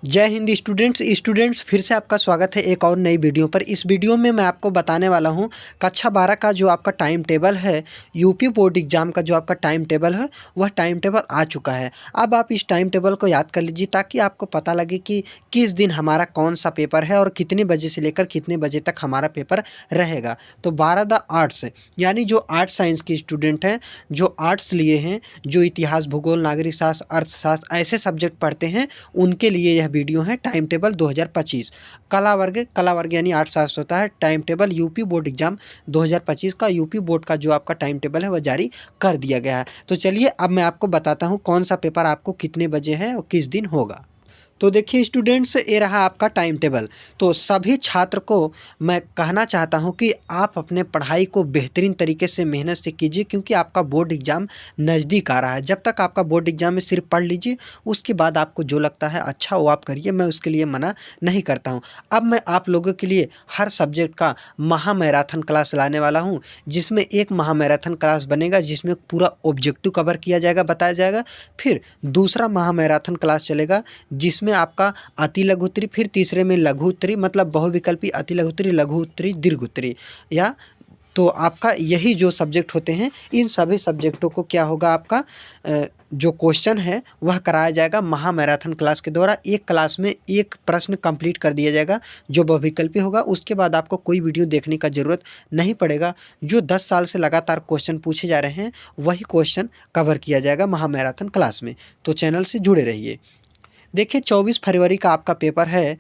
जय हिंद स्टूडेंट्स फिर से आपका स्वागत है एक और नई वीडियो पर। इस वीडियो में मैं आपको बताने वाला हूं कक्षा 12 का जो आपका टाइम टेबल है, यूपी बोर्ड एग्जाम का जो आपका टाइम टेबल है वह टाइम टेबल आ चुका है। अब आप इस टाइम टेबल को याद कर लीजिए ताकि आपको पता लगे कि किस दिन हमारा कौन सा पेपर है और कितने बजे से लेकर कितने बजे तक हमारा पेपर रहेगा। तो 12 द आर्ट्स यानी जो आर्ट्स साइंस के स्टूडेंट हैं, जो आर्ट्स लिए हैं, जो इतिहास, भूगोल, नागरिक शास्त्र, अर्थशास्त्र ऐसे सब्जेक्ट पढ़ते हैं, उनके लिए यह वीडियो है टाइम टेबल 2025। कला वर्ग यानी आर्ट्स शास्त्र होता है। Time table UP board exam 2025 का, यूपी बोर्ड का जो आपका टाइम टेबल है वह जारी कर दिया गया है। तो चलिए अब मैं आपको बताता हूँ कौन सा पेपर आपको कितने बजे है और किस दिन होगा। तो देखिए स्टूडेंट्स, ये रहा आपका टाइम टेबल। तो सभी छात्र को मैं कहना चाहता हूँ कि आप अपने पढ़ाई को बेहतरीन तरीके से मेहनत से कीजिए, क्योंकि आपका बोर्ड एग्ज़ाम नज़दीक आ रहा है। जब तक आपका बोर्ड एग्ज़ाम में सिर्फ पढ़ लीजिए, उसके बाद आपको जो लगता है अच्छा वो आप करिए, मैं उसके लिए मना नहीं करता हूँ। अब मैं आप लोगों के लिए हर सब्जेक्ट का महा मैराथन क्लास लाने वाला हूँ, जिसमें एक महा मैराथन क्लास बनेगा जिसमें पूरा ऑब्जेक्टिव कवर किया जाएगा, बताया जाएगा। फिर दूसरा महा मैराथन क्लास चलेगा जिसमें आपका अति लघु उत्तरी, फिर तीसरे में लघु उत्तरी, मतलब बहुविकल्पी अति लघु उत्तरी, लघु उत्तरी, दीर्घ उत्तरी। या तो आपका यही जो सब्जेक्ट होते हैं, इन सभी सब्जेक्टों को क्या होगा, आपका जो क्वेश्चन है वह कराया जाएगा महा मैराथन क्लास के द्वारा। एक क्लास में एक प्रश्न कंप्लीट कर दिया जाएगा जो बहुविकल्पी होगा। उसके बाद आपको कोई वीडियो देखने का ज़रूरत नहीं पड़ेगा। जो 10 साल से लगातार क्वेश्चन पूछे जा रहे हैं वही क्वेश्चन कवर किया जाएगा महा मैराथन क्लास में। तो चैनल से जुड़े रहिए। देखिए 24 फरवरी का आपका पेपर है।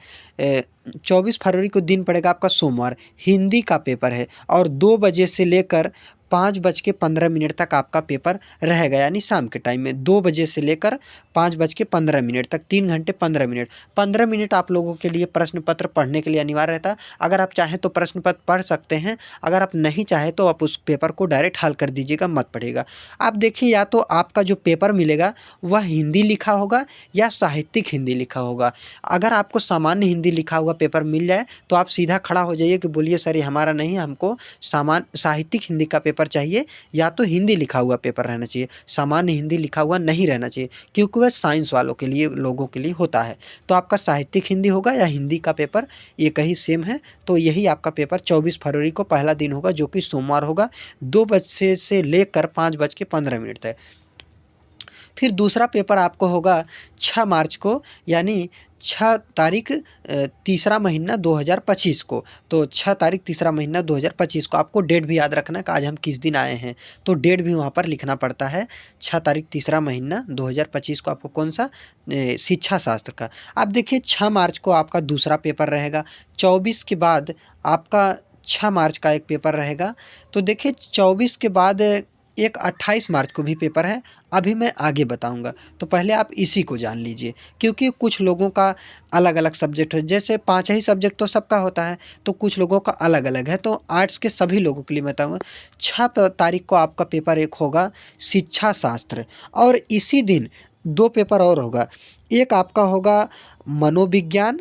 24 फरवरी को दिन पड़ेगा आपका सोमवार। हिंदी का पेपर है और 2 बजे से लेकर 5:15 तक आपका पेपर रहेगा, यानी शाम के टाइम में 2 बजे से लेकर 5:15 तक 3 घंटे 15 मिनट। 15 मिनट आप लोगों के लिए प्रश्न पत्र पढ़ने के लिए अनिवार्य रहता है। अगर आप चाहें तो प्रश्न पत्र पढ़ सकते हैं, अगर आप नहीं चाहें तो आप उस पेपर को डायरेक्ट हल कर दीजिएगा, मत पढ़िएगा। आप देखिए, या तो आपका जो पेपर मिलेगा वह हिंदी लिखा होगा या साहित्यिक हिंदी लिखा होगा। अगर आपको सामान्य हिंदी लिखा हुआ पेपर मिल जाए तो आप सीधा खड़ा हो जाइए कि बोलिए सर ये हमारा नहीं है, हमको साहित्यिक हिंदी का पेपर चाहिए, या तो हिंदी लिखा हुआ पेपर रहना चाहिए, सामान्य हिंदी लिखा हुआ नहीं रहना चाहिए, क्योंकि वह साइंस वालों के लिए, लोगों के लिए होता है। तो आपका साहित्यिक हिंदी होगा या हिंदी का पेपर, एक ही सेम है। तो यही आपका पेपर 24 फरवरी को पहला दिन होगा, जो कि सोमवार होगा, 2 बजे से लेकर 5:15 तक। फिर दूसरा पेपर आपको होगा 6 मार्च को, यानी 6 तारीख तीसरा महीना 2025 को। तो 6 तारीख तीसरा महीना 2025 को आपको डेट भी याद रखना है कि आज हम किस दिन आए हैं, तो डेट भी वहाँ पर लिखना पड़ता है। 6 तारीख तीसरा महीना 2025 को आपको कौन सा, शिक्षा शास्त्र का। अब देखिए 6 मार्च को आपका दूसरा पेपर रहेगा। 24 के बाद आपका 6 मार्च का एक पेपर रहेगा। तो देखिए 24 के बाद एक 28 मार्च को भी पेपर है। अभी मैं आगे बताऊंगा, तो पहले आप इसी को जान लीजिए, क्योंकि कुछ लोगों का अलग अलग सब्जेक्ट है। जैसे 5 ही सब्जेक्ट तो सबका होता है, तो कुछ लोगों का अलग अलग है। तो आर्ट्स के सभी लोगों के लिए बताऊंगा। 6 तारीख को आपका पेपर एक होगा शिक्षा शास्त्र, और इसी दिन 2 पेपर और होगा। एक आपका होगा मनोविज्ञान।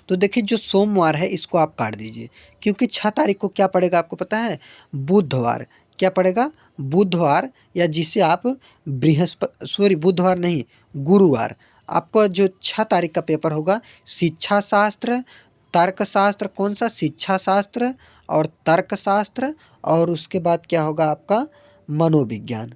तो देखिए जो सोमवार है इसको आप काट दीजिए, क्योंकि 6 तारीख को क्या पड़ेगा आपको पता है, बुधवार। क्या पड़ेगा, बुधवार, या जिसे आप बुधवार नहीं, गुरुवार। आपका जो 6 तारीख का पेपर होगा शिक्षा शास्त्र, तर्कशास्त्र, कौन सा, शिक्षा शास्त्र और तर्कशास्त्र, और उसके बाद क्या होगा आपका मनोविज्ञान।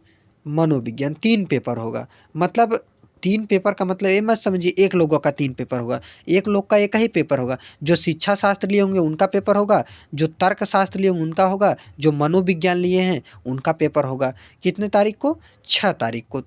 मनोविज्ञान 3 पेपर होगा। मतलब 3 पेपर का मतलब ये मत समझिए एक लोगों का 3 पेपर होगा, एक लोग का एक ही पेपर होगा। जो शिक्षा शास्त्र लिए होंगे उनका पेपर होगा, जो तर्कशास्त्र लिए होंगे उनका होगा, जो मनोविज्ञान लिए हैं उनका पेपर होगा। कितने तारीख को, 6 तारीख को।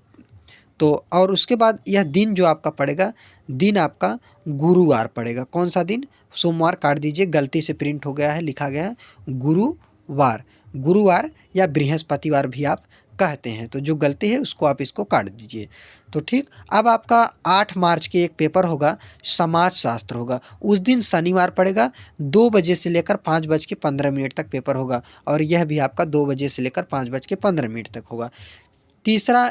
तो और उसके बाद यह दिन जो आपका पड़ेगा, दिन आपका गुरुवार पड़ेगा। कौन सा दिन, सोमवार काट दीजिए, गलती से प्रिंट हो गया है, लिखा गया है गुरुवार। गुरुवार या बृहस्पतिवार भी आप कहते हैं, तो जो गलती है उसको आप इसको काट दीजिए। तो ठीक, अब आपका 8 मार्च के एक पेपर होगा, समाज शास्त्र होगा। उस दिन शनिवार पड़ेगा, 2 बजे से लेकर 5:15 तक पेपर होगा, और यह भी आपका 2 बजे से लेकर 5:15 तक होगा। तीसरा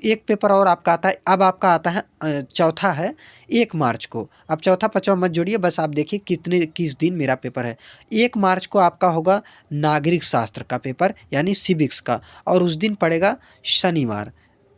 एक पेपर और आपका आता है। अब आपका आता है चौथा है 1 मार्च को। अब चौथा पचवा मत जोड़िए, बस आप देखिए किस दिन मेरा पेपर है। 1 मार्च को आपका होगा नागरिक शास्त्र का पेपर, यानी सिविक्स का, और उस दिन पड़ेगा शनिवार।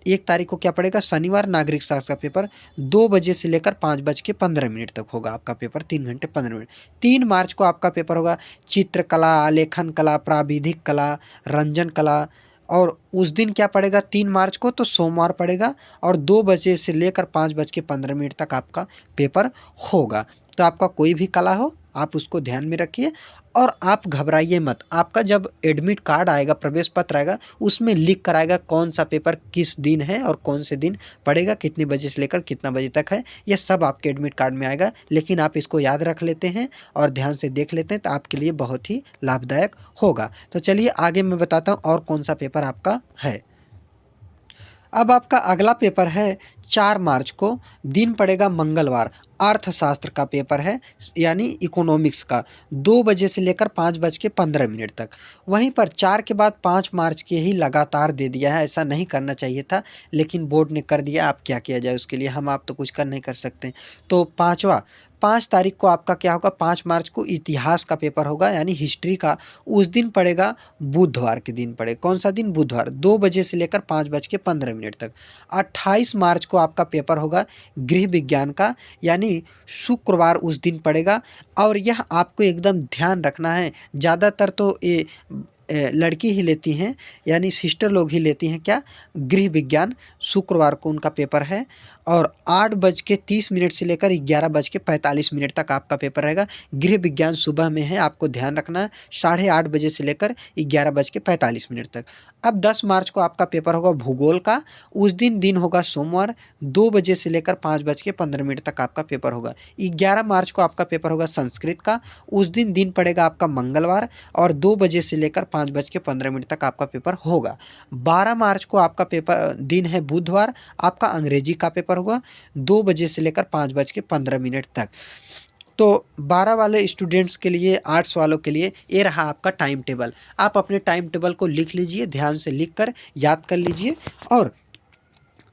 1 तारीख को क्या पड़ेगा, शनिवार, नागरिक शास्त्र का पेपर 2 बजे से लेकर 5:15 तक होगा आपका पेपर, 3 घंटे 15 मिनट। 3 मार्च को आपका पेपर होगा चित्रकला, आलेखन कला, प्राविधिक कला, रंजन कला। और उस दिन क्या पड़ेगा 3 मार्च को, तो सोमवार पड़ेगा और 2 बजे से लेकर 5:15 तक आपका पेपर होगा। तो आपका कोई भी कला हो, आप उसको ध्यान में रखिए और आप घबराइए मत। आपका जब एडमिट कार्ड आएगा, प्रवेश पत्र आएगा, उसमें लिख कर आएगा कौन सा पेपर किस दिन है और कौन से दिन पड़ेगा, कितने बजे से लेकर कितना बजे तक है, ये सब आपके एडमिट कार्ड में आएगा। लेकिन आप इसको याद रख लेते हैं और ध्यान से देख लेते हैं तो आपके लिए बहुत ही लाभदायक होगा। तो चलिए आगे मैं बताता हूँ और कौन सा पेपर आपका है। अब आपका अगला पेपर है 4 मार्च को, दिन पड़ेगा मंगलवार। अर्थशास्त्र का पेपर है, यानी इकोनॉमिक्स का, 2 बजे से लेकर 5:15 तक। वहीं पर 4 के बाद 5 मार्च के ही लगातार दे दिया है, ऐसा नहीं करना चाहिए था लेकिन बोर्ड ने कर दिया, अब क्या किया जाए उसके लिए, हम आप तो कुछ कर नहीं कर सकते। तो 5 तारीख को आपका क्या होगा, 5 मार्च को इतिहास का पेपर होगा, यानी हिस्ट्री का। उस दिन पड़ेगा, बुधवार के दिन पड़ेगा। कौन सा दिन, बुधवार, 2 बजे से लेकर 5:15 तक। 28 मार्च को आपका पेपर होगा गृह विज्ञान का, यानी शुक्रवार उस दिन पड़ेगा। और यह आपको एकदम ध्यान रखना है, ज़्यादातर तो ये लड़की ही लेती हैं, यानी सिस्टर लोग ही लेती हैं क्या, गृह विज्ञान। शुक्रवार को उनका पेपर है और 8:30 से लेकर 11:45 तक आपका पेपर रहेगा। गृह विज्ञान सुबह में है, आपको ध्यान रखना है, 8:30 बजे से लेकर 11:45 तक। अब 10 मार्च को आपका पेपर होगा भूगोल का। उस दिन दिन होगा सोमवार, 2 बजे से लेकर 5:15 तक आपका पेपर होगा। 11 मार्च को आपका पेपर होगा संस्कृत का। उस दिन दिन पड़ेगा आपका मंगलवार और 2 बजे से लेकर 5:15 तक आपका पेपर होगा। 12 मार्च को आपका पेपर दिन है बुधवार, आपका अंग्रेजी का पेपर होगा 2 बजे से लेकर 5:15 तक। तो 12 वाले स्टूडेंट्स के लिए, आर्ट्स वालों के लिए ये रहा आपका टाइम टेबल। आप अपने टाइम टेबल को लिख लीजिए, ध्यान से लिख कर याद कर लीजिए और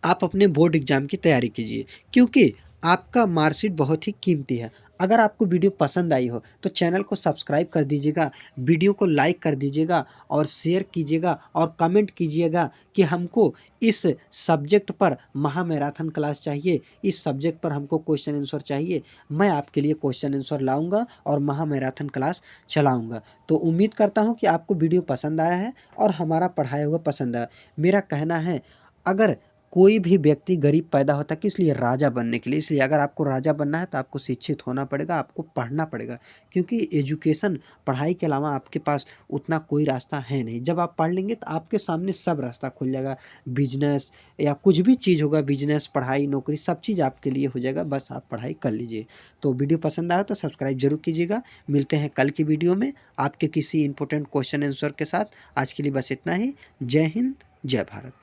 आप अपने बोर्ड एग्ज़ाम की तैयारी कीजिए, क्योंकि आपका मार्कशीट बहुत ही कीमती है। अगर आपको वीडियो पसंद आई हो तो चैनल को सब्सक्राइब कर दीजिएगा, वीडियो को लाइक कर दीजिएगा और शेयर कीजिएगा और कमेंट कीजिएगा कि हमको इस सब्जेक्ट पर महा मैराथन क्लास चाहिए, इस सब्जेक्ट पर हमको क्वेश्चन आंसर चाहिए। मैं आपके लिए क्वेश्चन आंसर लाऊंगा और महा मैराथन क्लास चलाऊंगा। तो उम्मीद करता हूं कि आपको वीडियो पसंद आया है और हमारा पढ़ाया हुआ पसंद आया। मेरा कहना है, अगर कोई भी व्यक्ति गरीब पैदा होता है किस लिए, राजा बनने के लिए। इसलिए अगर आपको राजा बनना है तो आपको शिक्षित होना पड़ेगा, आपको पढ़ना पड़ेगा, क्योंकि एजुकेशन, पढ़ाई के अलावा आपके पास उतना कोई रास्ता है नहीं। जब आप पढ़ लेंगे तो आपके सामने सब रास्ता खुल जाएगा, बिजनेस या कुछ भी चीज़ होगा, बिजनेस, पढ़ाई, नौकरी, सब चीज़ आपके लिए हो जाएगा, बस आप पढ़ाई कर लीजिए। तो वीडियो पसंद आया तो सब्सक्राइब जरूर कीजिएगा। मिलते हैं कल की वीडियो में आपके किसी इंपॉर्टेंट क्वेश्चन आंसर के साथ। आज के लिए बस इतना ही। जय हिंद, जय भारत।